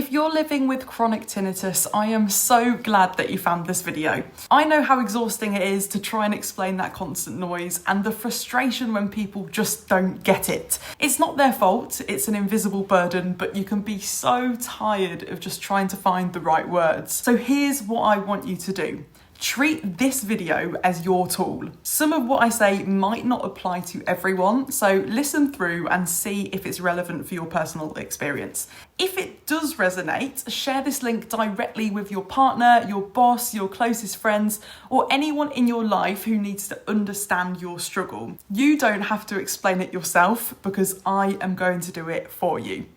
If you're living with chronic tinnitus, I am so glad that you found this video. I know how exhausting it is to try and explain that constant noise and the frustration when people just don't get it. It's not their fault, it's an invisible burden, but you can be so tired of just trying to find the right words. So here's what I want you to do. Treat this video as your tool. Some of what I say might not apply to everyone, so listen through and see if it's relevant for your personal experience. If it does resonate, share this link directly with your partner, your boss, your closest friends, or anyone in your life who needs to understand your struggle. You don't have to explain it yourself because I am going to do it for you.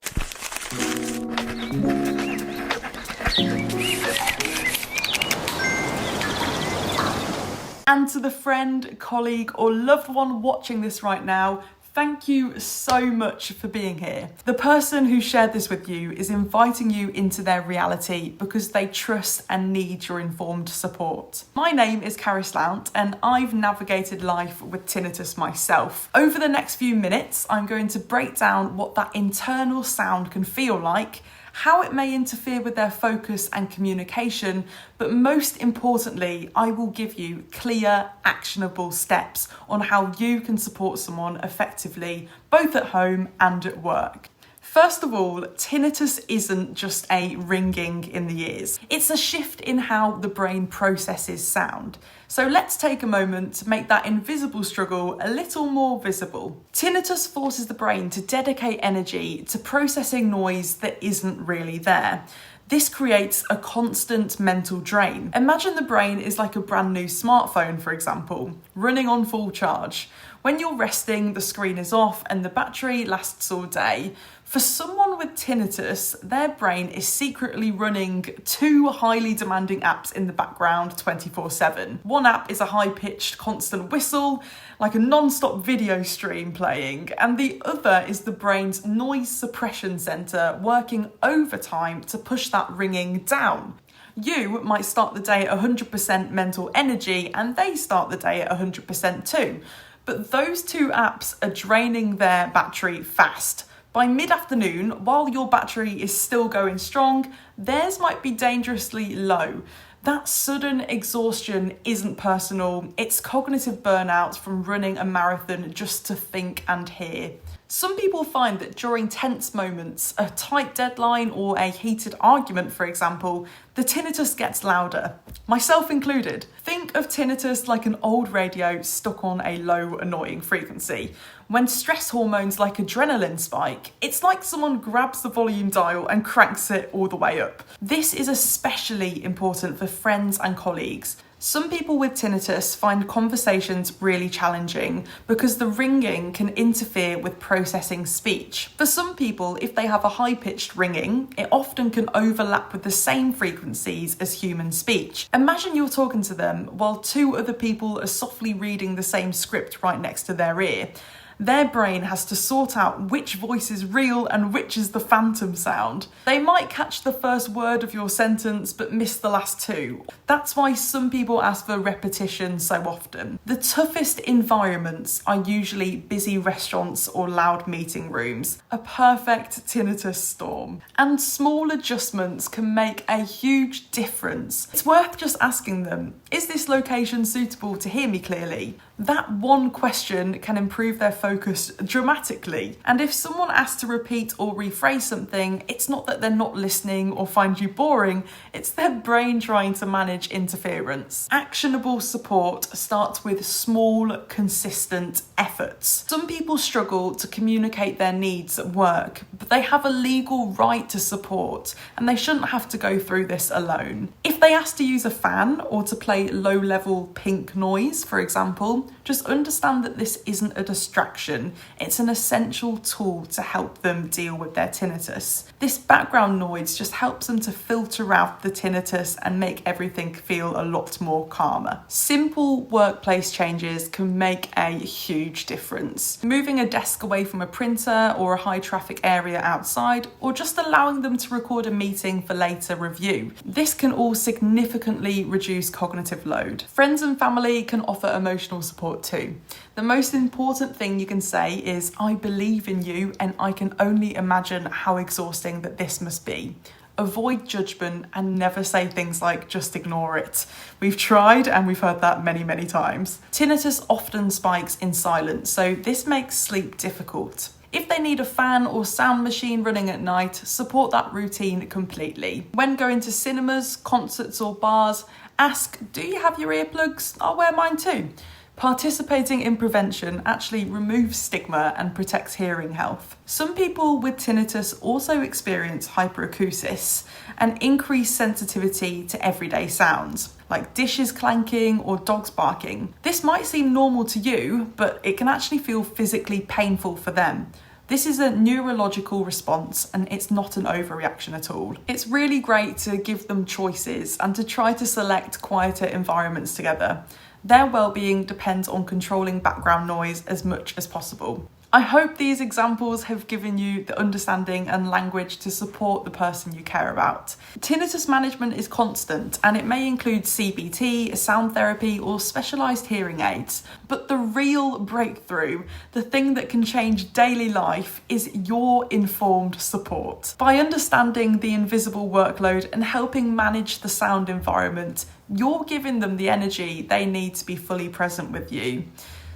And to the friend, colleague, or loved one watching this right now, thank you so much for being here. The person who shared this with you is inviting you into their reality because they trust and need your informed support. My name is Caris Lount and I've navigated life with tinnitus myself. Over the next few minutes, I'm going to break down what that internal sound can feel like, how it may interfere with their focus and communication, but most importantly, I will give you clear, actionable steps on how you can support someone effectively, both at home and at work. First of all, tinnitus isn't just a ringing in the ears. It's a shift in how the brain processes sound. So let's take a moment to make that invisible struggle a little more visible. Tinnitus forces the brain to dedicate energy to processing noise that isn't really there. This creates a constant mental drain. Imagine the brain is like a brand new smartphone, for example, running on full charge. When you're resting, the screen is off and the battery lasts all day. For someone with tinnitus, their brain is secretly running two highly demanding apps in the background 24/7. One app is a high-pitched constant whistle, like a non-stop video stream playing, and the other is the brain's noise suppression center working overtime to push that ringing down. You might start the day at 100% mental energy and they start the day at 100% too. But those two apps are draining their battery fast. By mid-afternoon, while your battery is still going strong, theirs might be dangerously low. That sudden exhaustion isn't personal, it's cognitive burnout from running a marathon just to think and hear. Some people find that during tense moments, a tight deadline or a heated argument, for example, the tinnitus gets louder, myself included. Think of tinnitus like an old radio stuck on a low, annoying frequency. When stress hormones like adrenaline spike, it's like someone grabs the volume dial and cranks it all the way up. This is especially important for friends and colleagues. Some people with tinnitus find conversations really challenging because the ringing can interfere with processing speech. For some people, if they have a high-pitched ringing, it often can overlap with the same frequencies as human speech. Imagine you're talking to them while two other people are softly reading the same script right next to their ear. Their brain has to sort out which voice is real and which is the phantom sound. They might catch the first word of your sentence but miss the last two. That's why some people ask for repetition so often. The toughest environments are usually busy restaurants or loud meeting rooms, a perfect tinnitus storm. And small adjustments can make a huge difference. It's worth just asking them, is this location suitable to hear me clearly? That one question can improve their focus dramatically. And if someone asks to repeat or rephrase something, it's not that they're not listening or find you boring, it's their brain trying to manage interference. Actionable support starts with small, consistent efforts. Some people struggle to communicate their needs at work, but they have a legal right to support, and they shouldn't have to go through this alone. If they ask to use a fan or to play low-level pink noise, for example, just understand that this isn't a distraction. It's an essential tool to help them deal with their tinnitus. This background noise just helps them to filter out the tinnitus and make everything feel a lot more calmer. Simple workplace changes can make a huge difference. Moving a desk away from a printer or a high traffic area outside, or just allowing them to record a meeting for later review. This can all significantly reduce cognitive load. Friends and family can offer emotional support too. The most important thing you can say is, I believe in you and I can only imagine how exhausting that this must be. avoid judgment, and never say things like just ignore it. We've tried and we've heard that many, many times. Tinnitus often spikes in silence, so this makes sleep difficult. If they need a fan or sound machine running at night, support that routine completely. When going to cinemas, concerts or bars, ask, do you have your earplugs? I'll wear mine too. Participating in prevention actually removes stigma and protects hearing health. Some people with tinnitus also experience hyperacusis, an increased sensitivity to everyday sounds, like dishes clanking or dogs barking. This might seem normal to you, but it can actually feel physically painful for them. This is a neurological response and it's not an overreaction at all. It's really great to give them choices and to try to select quieter environments together. Their well-being depends on controlling background noise as much as possible. I hope these examples have given you the understanding and language to support the person you care about. Tinnitus management is constant and it may include CBT, sound therapy or specialised hearing aids. But the real breakthrough, the thing that can change daily life, is your informed support. By understanding the invisible workload and helping manage the sound environment, you're giving them the energy they need to be fully present with you.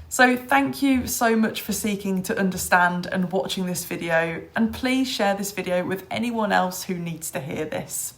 So thank you so much for seeking to understand and watching this video, and please share this video with anyone else who needs to hear this.